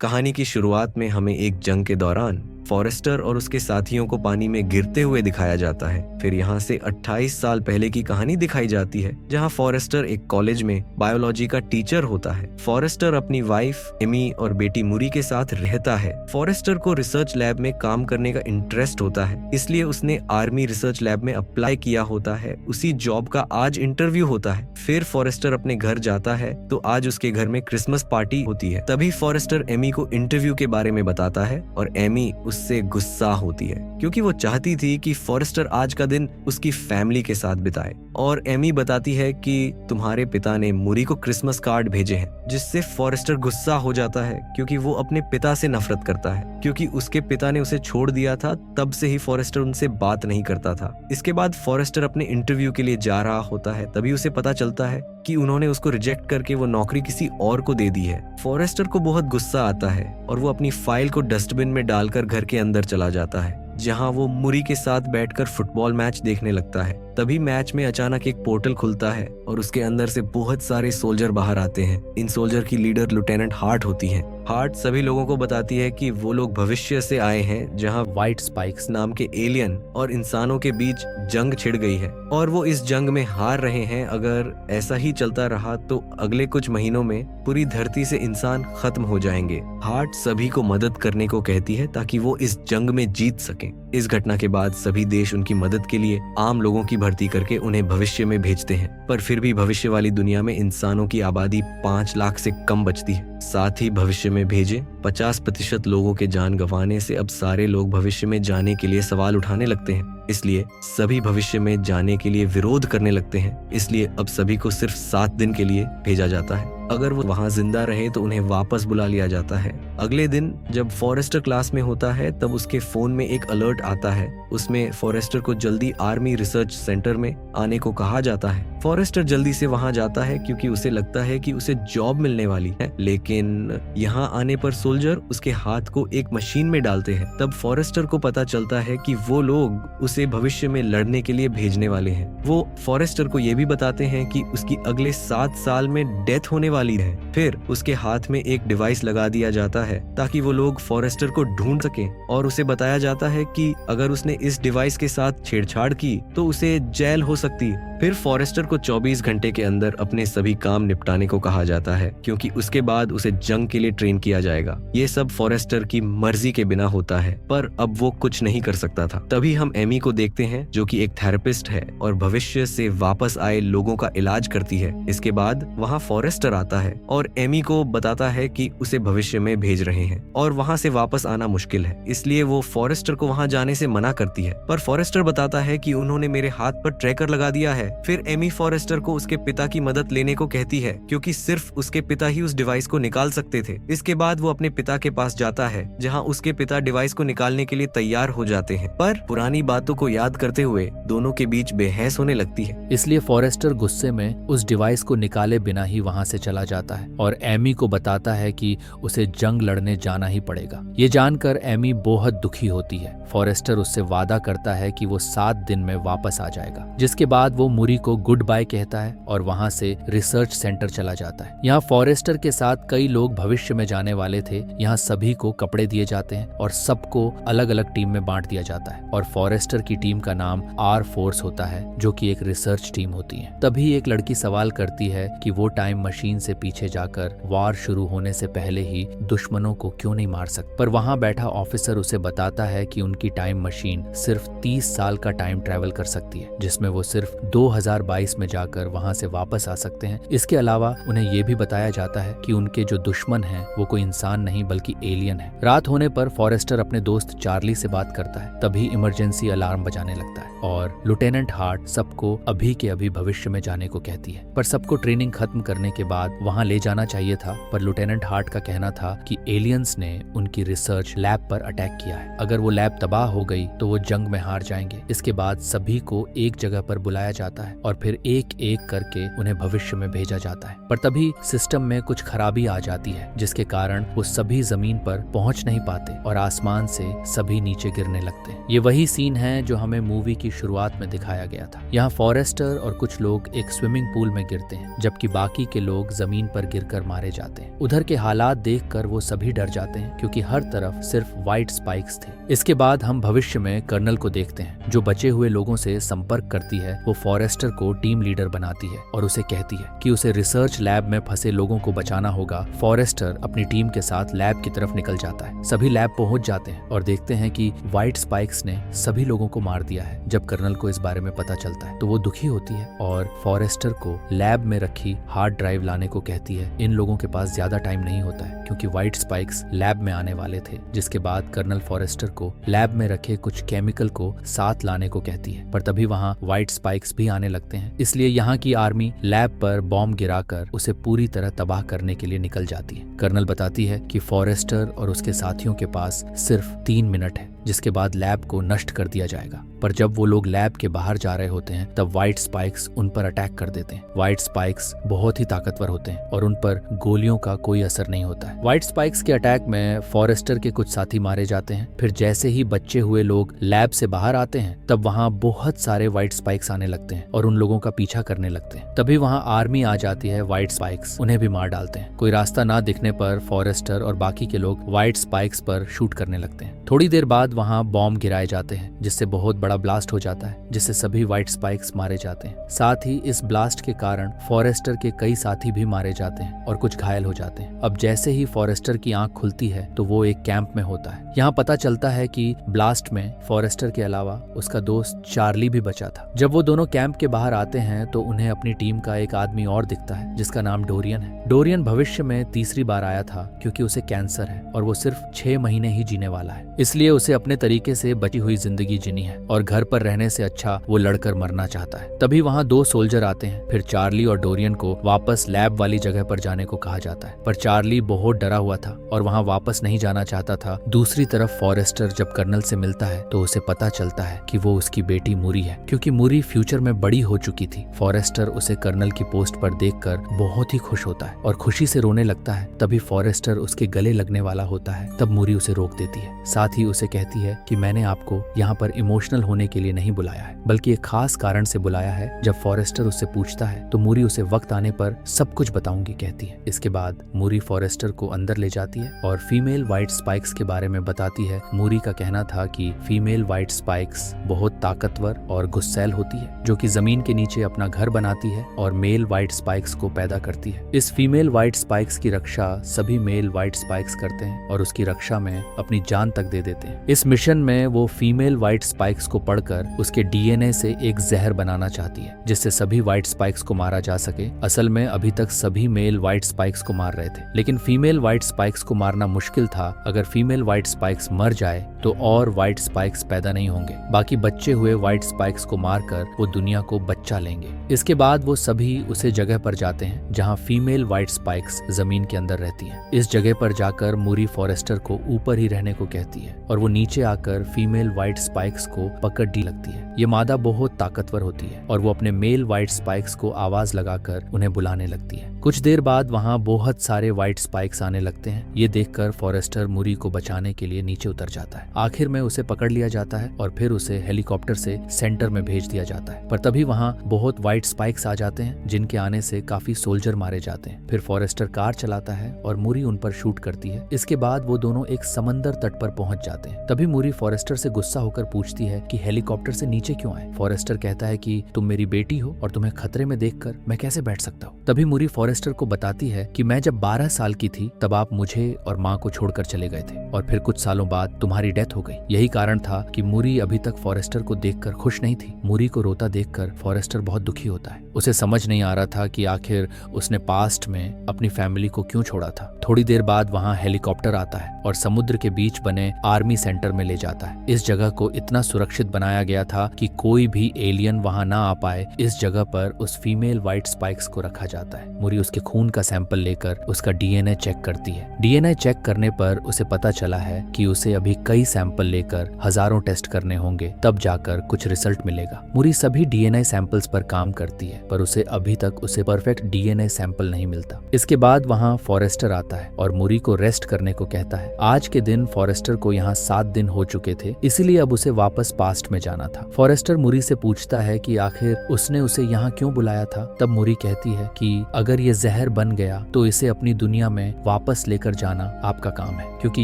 कहानी की शुरुआत में हमें एक जंग के दौरान फॉरेस्टर और उसके साथियों को पानी में गिरते हुए दिखाया जाता है। फिर यहाँ से 28 साल पहले की कहानी दिखाई जाती है, जहाँ फॉरेस्टर एक कॉलेज में बायोलॉजी का टीचर होता है। फॉरेस्टर अपनी वाइफ एमी और बेटी मुरी के साथ रहता है। फॉरेस्टर को रिसर्च लैब में काम करने का इंटरेस्ट होता है, इसलिए उसने आर्मी रिसर्च लैब में अप्लाई किया होता है। उसी जॉब का आज इंटरव्यू होता है। फिर फॉरेस्टर अपने घर जाता है तो आज उसके घर में क्रिसमस पार्टी होती है। तभी फॉरेस्टर एमी को इंटरव्यू के बारे में बताता है और एमी उससे गुस्सा होती है, क्योंकि वो चाहती थी कि फॉरेस्टर आज का दिन उसकी फैमिली के साथ बिताए। और एमी बताती है कि तुम्हारे पिता ने मुरी को क्रिसमस कार्ड भेजे हैं, जिससे फॉरेस्टर गुस्सा हो जाता है, क्योंकि वो अपने पिता से नफरत करता है। क्योंकि उसके पिता ने उसे छोड़ दिया था, तब से ही फॉरेस्टर उनसे बात नहीं करता था। इसके बाद फॉरेस्टर अपने इंटरव्यू के लिए जा रहा होता है, तभी उसे पता चलता है कि उन्होंने उसको रिजेक्ट करके वो नौकरी किसी और को दे दी है। फॉरेस्टर को बहुत गुस्सा आता है और वो अपनी फाइल को डस्टबिन में डालकर घर के अंदर चला जाता है, जहां वो मुरी के साथ बैठकर फुटबॉल मैच देखने लगता है। तभी मैच में अचानक एक पोर्टल खुलता है और उसके अंदर से बहुत सारे सोल्जर बाहर आते हैं। इन सोल्जर की लीडर लेफ्टिनेंट हार्ट होती हैं। हार्ट सभी लोगों को बताती है कि वो लोग भविष्य से आए हैं, जहां व्हाइट स्पाइक्स नाम के एलियन और इंसानों के बीच जंग छिड़ गई है और वो इस जंग में हार रहे हैं। अगर ऐसा ही चलता रहा तो अगले कुछ महीनों में पूरी धरती से इंसान खत्म हो जाएंगे। हार्ट सभी को मदद करने को कहती है ताकि वो इस जंग में जीत सकें। इस घटना के बाद सभी देश उनकी मदद के लिए आम लोगों की भर्ती करके उन्हें भविष्य में भेजते हैं, पर फिर भी भविष्य वाली दुनिया में इंसानों की आबादी 5 लाख से कम बचती है। साथ ही भविष्य में भेजे 50% लोगों के जान गंवाने से अब सारे लोग भविष्य में जाने के लिए सवाल उठाने लगते हैं। इसलिए सभी भविष्य में जाने के लिए विरोध करने लगते हैं। इसलिए अब सभी को सिर्फ 7 दिन के लिए भेजा जाता है। अगर वो वहां जिंदा रहे तो उन्हें वापस बुला लिया जाता है। अगले दिन जब फॉरेस्टर क्लास में होता है तब उसके फोन में एक अलर्ट आता है। उसमें फॉरेस्टर को जल्दी आर्मी रिसर्च सेंटर में आने को कहा जाता है। फॉरेस्टर जल्दी से वहां जाता है क्योंकि उसे लगता है कि उसे जॉब मिलने वाली है, लेकिन यहाँ आने पर सोल्जर उसके हाथ को एक मशीन में डालते हैं। तब फॉरेस्टर को पता चलता है कि वो लोग उसे भविष्य में लड़ने के लिए भेजने वाले हैं। वो फॉरेस्टर को ये भी बताते हैं कि उसकी अगले 7 साल में डेथ होने वाली है। फिर उसके हाथ में एक डिवाइस लगा दिया जाता है ताकि वो लोग फॉरेस्टर को ढूंढ सकें और उसे बताया जाता है कि अगर उसने इस डिवाइस के साथ छेड़छाड़ की तो उसे जेल हो सकती है। फिर फॉरेस्टर को 24 घंटे के अंदर अपने सभी काम निपटाने को कहा जाता है, क्योंकि उसके बाद उसे जंग के लिए ट्रेन किया जाएगा। ये सब फॉरेस्टर की मर्जी के बिना होता है, पर अब वो कुछ नहीं कर सकता था। तभी हम एमी को देखते हैं, जो कि एक थेरेपिस्ट है और भविष्य से वापस आए लोगों का इलाज करती है। इसके बाद वहाँ फॉरेस्टर आता है और एमी को बताता है कि उसे भविष्य में भेज रहे हैं और वहाँ से वापस आना मुश्किल है, इसलिए वो फॉरेस्टर को वहाँ जाने से मना करती है। पर फॉरेस्टर बताता है कि उन्होंने मेरे हाथ पर ट्रैकर लगा दिया है। फिर एमी फॉरेस्टर को उसके पिता की मदद लेने को कहती है, क्योंकि सिर्फ उसके पिता ही उस डिवाइस को निकाल सकते थे। इसके बाद वो अपने पिता के पास जाता है, जहाँ उसके पिता डिवाइस को निकालने के लिए तैयार हो जाते हैं, पर पुरानी बातों को याद करते हुए दोनों के बीच बहस होने लगती है। इसलिए फॉरेस्टर गुस्से में उस डिवाइस को निकाले बिना ही वहाँ से चला जाता है और एमी को बताता है कि उसे जंग लड़ने जाना ही पड़ेगा। ये जानकर एमी बहुत दुखी होती है। फॉरेस्टर उससे वादा करता है कि वो 7 दिन में वापस आ जाएगा, जिसके बाद वो मुरी को गुड बाय कहता है और वहाँ से रिसर्च सेंटर चला जाता है। यहाँ फॉरेस्टर के साथ कई लोग भविष्य में जाने वाले थे। यहाँ सभी को कपड़े दिए जाते हैं और सबको अलग अलग टीम में बांट दिया जाता है और फॉरेस्टर की टीम का नाम आर फोर्स होता है, जो कि एक रिसर्च टीम होती है। तभी एक लड़की सवाल करती है कि वो टाइम मशीन से पीछे जाकर वार शुरू होने से पहले ही दुश्मनों को क्यों नहीं मार सकती। पर वहाँ बैठा ऑफिसर उसे बताता है कि उनकी टाइम मशीन सिर्फ 30 साल का टाइम ट्रेवल कर सकती है, जिसमें वो सिर्फ 2022 में जाकर वहां से वापस आ सकते हैं। इसके अलावा उन्हें ये भी बताया जाता है कि उनके जो दुश्मन हैं वो कोई इंसान नहीं बल्कि एलियन है। रात होने पर फॉरेस्टर अपने दोस्त चार्ली से बात करता है। तभी इमरजेंसी अलार्म बजाने लगता है और लेफ्टिनेंट हार्ट सबको अभी के अभी भविष्य में जाने को कहती है। पर सबको ट्रेनिंग खत्म करने के बाद वहाँ ले जाना चाहिए था, पर लेफ्टिनेंट हार्ट का कहना था कि एलियंस ने उनकी रिसर्च लैब पर अटैक किया है। अगर वो लैब तबाह हो गई तो वो जंग में हार जाएंगे। इसके बाद सभी को एक जगह पर बुलाया जाता जाता है और फिर एक एक करके उन्हें भविष्य में भेजा जाता है। पर तभी सिस्टम में कुछ खराबी आ जाती है जिसके कारण वो सभी जमीन पर पहुंच नहीं पाते और आसमान से सभी नीचे गिरने लगते हैं। ये वही सीन है जो हमें मूवी की शुरुआत में दिखाया गया था। यहाँ फॉरेस्टर और कुछ लोग एक स्विमिंग पूल में गिरते हैं जबकि बाकी के लोग जमीन पर गिरकर मारे जाते हैं। उधर के हालात देखकर वो सभी डर जाते हैं क्योंकि हर तरफ सिर्फ व्हाइट स्पाइक्स थे। इसके बाद हम भविष्य में कर्नल को देखते हैं जो बचे हुए लोगों से संपर्क करती है। वो फॉरेस्टर को टीम लीडर बनाती है और उसे कहती है कि उसे रिसर्च लैब में फंसे लोगों को बचाना होगा। फॉरेस्टर अपनी टीम के साथ लैब की तरफ निकल जाता है। सभी लैब पहुंच जाते हैं और देखते हैं कि व्हाइट स्पाइक्स ने सभी लोगों को मार दिया है। जब कर्नल को इस बारे में पता चलता है तो वो दुखी होती है और फॉरेस्टर को लैब में रखी हार्ड ड्राइव लाने को कहती है। इन लोगों के पास ज्यादा टाइम नहीं होता है क्योंकि व्हाइट स्पाइक्स लैब में आने वाले थे। जिसके बाद कर्नल फॉरेस्टर को लैब में रखे कुछ केमिकल को साथ लाने को कहती है। पर तभी वहाँ व्हाइट स्पाइक्स भी आने लगते हैं, इसलिए यहाँ की आर्मी लैब पर बॉम्ब गिराकर उसे पूरी तरह तबाह करने के लिए निकल जाती है। कर्नल बताती है कि फॉरेस्टर और उसके साथियों के पास सिर्फ 3 मिनट है जिसके बाद लैब को नष्ट कर दिया जाएगा। पर जब वो लोग लैब के बाहर जा रहे होते हैं तब व्हाइट स्पाइक्स उन पर अटैक कर देते हैं। व्हाइट स्पाइक्स बहुत ही ताकतवर होते हैं और उन पर गोलियों का कोई असर नहीं होता है। व्हाइट स्पाइक्स के अटैक में फॉरेस्टर के कुछ साथी मारे जाते हैं। फिर जैसे ही बचे हुए लोग लैब से बाहर आते हैं तब वहाँ बहुत सारे व्हाइट स्पाइक्स आने लगते हैं और उन लोगों का पीछा करने लगते हैं। तभी वहाँ आर्मी आ जाती है। व्हाइट स्पाइक्स उन्हें भी मार डालते हैं। कोई रास्ता ना दिखने पर फॉरेस्टर और बाकी के लोग व्हाइट स्पाइक्स पर शूट करने लगते हैं। थोड़ी देर बाद वहाँ बॉम्ब गिराए जाते हैं जिससे बहुत बड़ा ब्लास्ट हो जाता है जिससे सभी व्हाइट स्पाइक्स मारे जाते हैं। साथ ही इस ब्लास्ट के कारण फॉरेस्टर के कई साथी भी मारे जाते हैं और कुछ घायल हो जाते हैं। अब जैसे ही फॉरेस्टर की आंख खुलती है तो वो एक कैंप में होता है। यहाँ पता चलता है कि ब्लास्ट में फॉरेस्टर के अलावा उसका दोस्त चार्ली भी बचा था। जब वो दोनों कैंप के बाहर आते हैं तो उन्हें अपनी टीम का एक आदमी और दिखता है जिसका नाम डोरियन है। डोरियन भविष्य में तीसरी बार आया था क्योंकि उसे कैंसर है और वो सिर्फ 6 महीने ही जीने वाला है, इसलिए उसे अपने तरीके से बची हुई जिंदगी जीनी है और घर पर रहने से अच्छा वो लड़कर मरना चाहता है। तभी वहाँ 2 सोल्जर आते हैं। फिर चार्ली और डोरियन को वापस लैब वाली जगह पर जाने को कहा जाता है, पर चार्ली बहुत डरा हुआ था और वहाँ वापस नहीं जाना चाहता था। दूसरी तरफ फॉरेस्टर जब कर्नल से मिलता है तो उसे पता चलता है कि वो उसकी बेटी मूरी है क्योंकि मूरी फ्यूचर में बड़ी हो चुकी थी। फॉरेस्टर उसे कर्नल की पोस्ट पर देखकर बहुत ही खुश होता है और खुशी से रोने लगता है। तभी फॉरेस्टर उसके गले लगने वाला होता है, तब मूरी उसे रोक देती है। साथ ही उसे कहती है कि मैंने आपको यहाँ पर इमोशनल होने के लिए नहीं बुलाया है बल्कि एक खास कारण से बुलाया है। जब फॉरेस्टर उससे पूछता है तो मूरी उसे वक्त आने पर सब कुछ बताऊंगी कहती है। इसके बाद मूरी फॉरेस्टर को अंदर ले जाती है और फीमेल व्हाइट स्पाइक्स के बारे में बताती है। मूरी का कहना था कि फीमेल व्हाइट स्पाइक्स बहुत ताकतवर और गुस्सैल होती है जो कि जमीन के नीचे अपना घर बनाती है और मेल व्हाइट स्पाइक्स को पैदा करती है। इस फीमेल व्हाइट स्पाइक्स की रक्षा सभी मेल व्हाइट स्पाइक्स करते हैं और उसकी रक्षा में अपनी जान तक दे देते हैं। इस मिशन में वो फीमेल व्हाइट स्पाइक्स को पढ़कर उसके डीएनए से एक जहर बनाना चाहती है जिससे सभी व्हाइट स्पाइक्स को मारा जा सके। असल में अभी तक सभी मेल व्हाइट स्पाइक्स को मार रहे थे लेकिन फीमेल व्हाइट स्पाइक्स को मारना मुश्किल था। अगर फीमेल व्हाइट स्पाइक्स मर जाए तो और व्हाइट स्पाइक्स पैदा नहीं होंगे। बाकी बच्चे हुए व्हाइट स्पाइक्स को मारकर वो दुनिया को बच्चा लेंगे। इसके बाद वो सभी उसे जगह पर जाते हैं जहाँ फीमेल व्हाइट स्पाइक्स जमीन के अंदर रहती हैं। इस जगह पर जाकर मूरी फॉरेस्टर को ऊपर ही रहने को कहती है और वो नीचे आकर फीमेल व्हाइट स्पाइक्स को पकड़ने लगती है। ये मादा बहुत ताकतवर होती है और वो अपने मेल व्हाइट स्पाइक्स को आवाज लगाकर उन्हें बुलाने लगती है। कुछ देर बाद वहाँ बहुत सारे व्हाइट स्पाइक्स आने लगते हैं। ये देखकर फॉरेस्टर मूरी को बचाने के लिए नीचे उतर जाता है। आखिर में उसे पकड़ लिया जाता है और फिर उसे हेलीकॉप्टर से सेंटर में भेज दिया जाता है। पर तभी वहाँ बहुत व्हाइट स्पाइक्स आ जाते हैं जिनके आने से काफी सोल्जर मारे जाते हैं। फिर फॉरेस्टर कार चलाता है और मूरी उन पर शूट करती है। इसके बाद वो दोनों एक समंदर तट पर पहुंच जाते हैं। तभी मूरी फॉरेस्टर से गुस्सा होकर पूछती है कि हेलीकॉप्टर से नीचे क्यों आए। फॉरेस्टर कहता है कि तुम मेरी बेटी हो और तुम्हें खतरे में देखकर मैं कैसे बैठ सकता हूँ। तभी मूरी फॉरेस्टर को बताती है कि मैं जब 12 साल की थी तब आप मुझे और माँ को छोड़कर चले गए थे और फिर कुछ सालों बाद तुम्हारी डेथ हो गई। यही कारण था कि मूरी अभी तक फॉरेस्टर को देखकर खुश नहीं थी। मूरी को रोता देखकर फॉरेस्टर बहुत दुखी होता है। उसे समझ नहीं आ रहा था कि आखिर उसने पास्ट में अपनी फैमिली को क्यों छोड़ा था। थोड़ी देर बाद वहाँ हेलीकॉप्टर आता है और समुद्र के बीच बने आर्मी सेंटर में ले जाता है। इस जगह को इतना सुरक्षित बनाया गया था कि कोई भी एलियन वहाँ ना आ पाए। इस जगह पर उस फीमेल व्हाइट स्पाइक्स को रखा जाता है। मूरी उसके खून का सैंपल लेकर उसका डीएनए चेक करती है। डीएनए चेक करने पर उसे पता चला है कि उसे अभी कई सैंपल लेकर हजारों टेस्ट करने होंगे, तब जाकर कुछ रिजल्ट मिलेगा। मूरी सभी डीएनए सैंपल्स पर काम करती है, पर उसे अभी तक उसे परफेक्ट डीएनए सैंपल नहीं मिलता। इसके बाद वहाँ फॉरेस्टर आता है और मूरी को रेस्ट करने को कहता है। आज के दिन फॉरेस्टर को यहाँ 7 दिन हो चुके थे, इसीलिए अब उसे वापस पास्ट में जाना था। फॉरेस्टर मूरी से पूछता है कि आखिर उसने उसे यहाँ क्यों बुलाया था। तब मूरी कहती है कि अगर ये जहर बन गया तो इसे अपनी दुनिया में वापस लेकर जाना आपका काम है, क्योंकि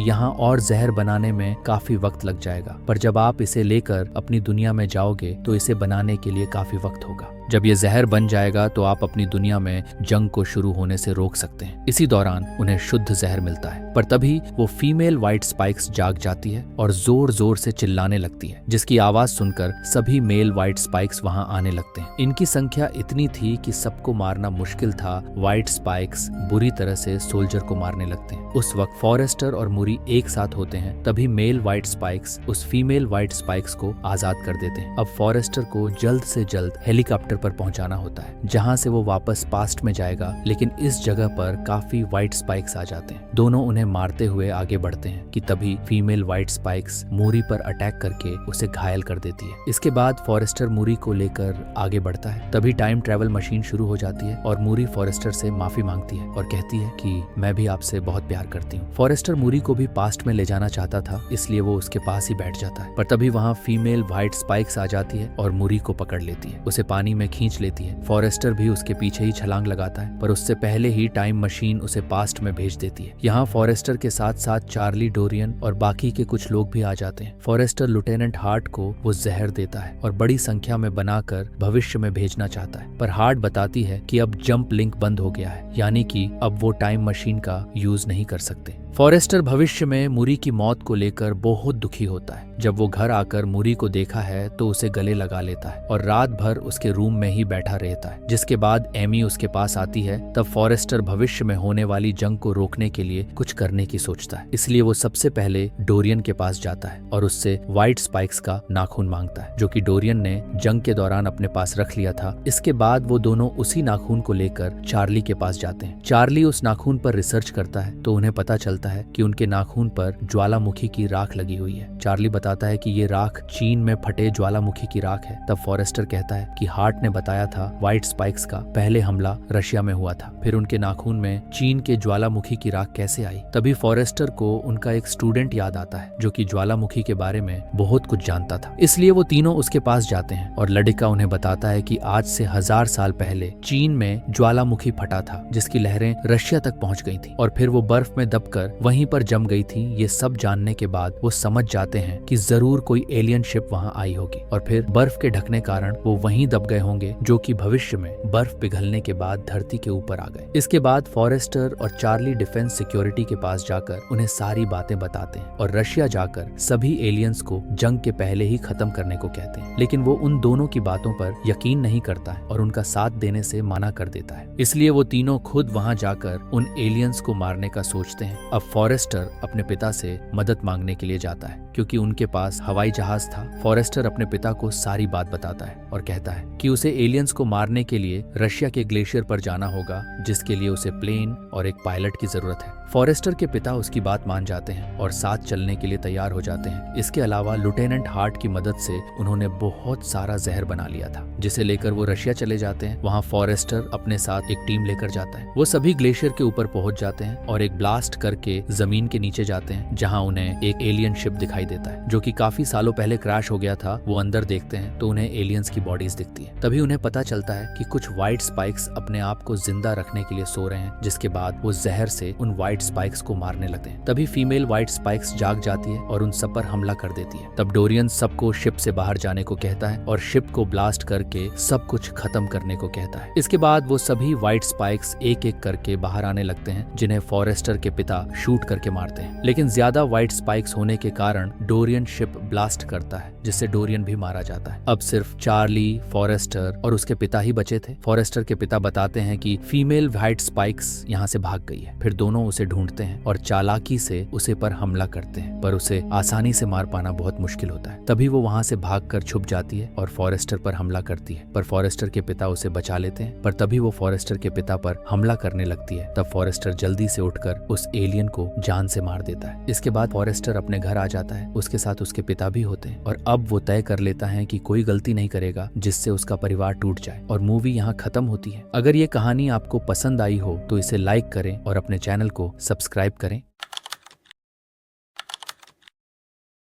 यहाँ और जहर बनाने में काफी वक्त लग जाएगा, पर जब आप इसे लेकर अपनी दुनिया में जाओगे तो इसे बनाने के लिए काफी वक्त होगा। जब ये जहर बन जाएगा तो आप अपनी दुनिया में जंग को शुरू होने से रोक सकते हैं। इसी दौरान उन्हें शुद्ध जहर मिलता है, पर तभी वो फीमेल व्हाइट स्पाइक्स जाग जाती है और जोर जोर से चिल्लाने लगती है, जिसकी आवाज सुनकर सभी मेल व्हाइट स्पाइक्स वहां आने लगते हैं। इनकी संख्या इतनी थी कि सबको मारना मुश्किल था। व्हाइट स्पाइक्स बुरी तरह से सोल्जर को मारने लगते हैं। उस वक्त फॉरेस्टर और मूरी एक साथ होते हैं, तभी मेल व्हाइट स्पाइक्स उस फीमेल व्हाइट स्पाइक्स को आजाद कर देते हैं। अब फॉरेस्टर को जल्द से जल्द हेलीकॉप्टर पर पहुंचाना होता है, जहां से वो वापस पास्ट में जाएगा, लेकिन इस जगह पर काफी व्हाइट स्पाइक्स आ जाते हैं। दोनों उन्हें मारते हुए आगे बढ़ते हैं कि तभी फीमेल व्हाइट स्पाइक्स मूरी पर अटैक करके उसे घायल कर देती है। इसके बाद फॉरेस्टर मूरी को लेकर आगे बढ़ता है। तभी टाइम ट्रेवल मशीन शुरू हो जाती है और मूरी फॉरेस्टर से माफी मांगती है और कहती है कि मैं भी आपसे बहुत प्यार करती हूँ। फॉरेस्टर मूरी को भी पास्ट में ले जाना चाहता था, इसलिए वो उसके पास ही बैठ जाता है, पर तभी वहाँ फीमेल व्हाइट स्पाइक्स आ जाती है और मूरी को पकड़ लेती है, उसे पानी में खींच लेती है। फॉरेस्टर भी उसके पीछे ही छलांग लगाता है, पर उससे पहले ही टाइम मशीन उसे पास्ट में भेज देती है। यहाँ फॉरेस्टर के साथ साथ चार्ली, डोरियन और बाकी के कुछ लोग भी आ जाते हैं। फॉरेस्टर लिeutenant हार्ट को वो जहर देता है और बड़ी संख्या में बनाकर भविष्य में भेजना चाहता है, पर हार्ट बताती है कि अब जंप लिंक बंद हो गया है, यानी कि अब वो टाइम मशीन का यूज नहीं कर सकते। फॉरेस्टर भविष्य में मूरी की मौत को लेकर बहुत दुखी होता है। जब वो घर आकर मूरी को देखा है तो उसे गले लगा लेता है और रात भर उसके रूम में ही बैठा रहता है। जिसके बाद एमी उसके पास आती है। तब फॉरेस्टर भविष्य में होने वाली जंग को रोकने के लिए कुछ करने की सोचता है, इसलिए वो सबसे पहले डोरियन के पास जाता है और उससे व्हाइट स्पाइक्स का नाखून मांगता है, जो कि डोरियन ने जंग के दौरान अपने पास रख लिया था। इसके बाद वो दोनों उसी नाखून को लेकर चार्ली के पास जाते हैं। चार्ली उस नाखून पर रिसर्च करता है तो उन्हें पता चलता है कि उनके नाखून पर ज्वालामुखी की राख लगी हुई है। चार्ली बताता है कि ये राख चीन में फटे ज्वालामुखी की राख है। तब फॉरेस्टर कहता है कि हार्ट ने बताया था व्हाइट स्पाइक्स का पहले हमला रशिया में हुआ था, फिर उनके नाखून में चीन के ज्वालामुखी की राख कैसे आई। तभी फॉरेस्टर को उनका एक स्टूडेंट याद आता है जो कि ज्वालामुखी के बारे में बहुत कुछ जानता था, इसलिए वो तीनों उसके पास जाते हैं और लड़का उन्हें बताता है कि आज से 1000 साल पहले चीन में ज्वालामुखी फटा था, जिसकी लहरें रशिया तक पहुंच गई थी और फिर वो बर्फ में दबकर वहीं पर जम गई थी। ये सब जानने के बाद वो समझ जाते हैं कि जरूर कोई एलियन शिप वहां आई होगी और फिर बर्फ के ढकने कारण वो वहीं दब गए होंगे, जो कि भविष्य में बर्फ पिघलने के बाद धरती के ऊपर आ गए। इसके बाद फॉरेस्टर और चार्ली डिफेंस सिक्योरिटी के पास जाकर उन्हें सारी बातें बताते हैं और रशिया जाकर सभी एलियंस को जंग के पहले ही खत्म करने को कहते हैं, लेकिन वो उन दोनों की बातों पर यकीन नहीं करता है और उनका साथ देने से मना कर देता है। इसलिए वो तीनों खुद वहां जाकर उन एलियंस को मारने का सोचते हैं। अब फॉरेस्टर अपने पिता से मदद मांगने के लिए जाता है क्योंकि उनके पास हवाई जहाज था। फॉरेस्टर अपने पिता को सारी बात बताता है और कहता है कि उसे एलियंस को मारने के लिए रशिया के ग्लेशियर पर जाना होगा, जिसके लिए उसे प्लेन और एक पायलट की जरूरत है। फॉरेस्टर के पिता उसकी बात मान जाते हैं और साथ चलने के लिए तैयार हो जाते हैं। इसके अलावा लिeutenant हार्ट की मदद से उन्होंने बहुत सारा जहर बना लिया था, जिसे लेकर वो रशिया चले जाते हैं। वहाँ फॉरेस्टर अपने साथ एक टीम लेकर जाता है। वो सभी ग्लेशियर के ऊपर पहुंच जाते हैं और एक ब्लास्ट करके जमीन के नीचे जाते हैं, जहाँ उन्हें एक एलियन शिप दिखाई देता है जो कि काफी सालों पहले क्रैश हो गया था। वो अंदर देखते हैं तो उन्हें एलियंस की बॉडीज दिखती है। तभी उन्हें पता चलता है कि कुछ व्हाइट स्पाइक्स अपने आप को जिंदा रखने के लिए सो रहे हैं, जिसके बाद वो जहर से उन व्हाइट स्पाइक्स को मारने लगते हैं। तभी फीमेल व्हाइट स्पाइक्स जाग जाती है और उन सब पर हमला कर देती है। तब डोरियन सबको शिप से बाहर जाने को कहता है और शिप को ब्लास्ट करके सब कुछ खत्म करने को कहता है। इसके बाद वो सभी व्हाइट स्पाइक्स एक एक करके बाहर आने लगते हैं, जिन्हें फॉरेस्टर के पिता शूट करके मारते हैं। लेकिन ज्यादा व्हाइट स्पाइक्स होने के कारण डोरियन शिप ब्लास्ट करता है, जिससे डोरियन भी मारा जाता है। अब सिर्फ चार्ली, फॉरेस्टर और उसके पिता ही बचे थे। फॉरेस्टर के पिता बताते हैं कि फीमेल व्हाइट स्पाइक्स यहाँ से भाग गई है। फिर दोनों उसे ढूंढते हैं और चालाकी से उसे पर हमला करते हैं, पर उसे आसानी से मार पाना बहुत मुश्किल होता है। तभी वो वहां से भागकर छुप जाती है और फॉरेस्टर पर हमला करती है, पर फॉरेस्टर के पिता उसे बचा लेते हैं। पर तभी वो फॉरेस्टर के पिता पर हमला करने लगती है। तब फॉरेस्टर जल्दी से उठकर उस एलियन को जान से मार देता है। इसके बाद फॉरेस्टर अपने घर आ जाता है, उसके साथ उसके पिता भी होते हैं और अब वो तय कर लेता है कि कोई गलती नहीं करेगा जिससे उसका परिवार टूट जाए, और मूवी यहाँ खत्म होती है। अगर ये कहानी आपको पसंद आई हो तो इसे लाइक करें और अपने चैनल को सब्सक्राइब करें।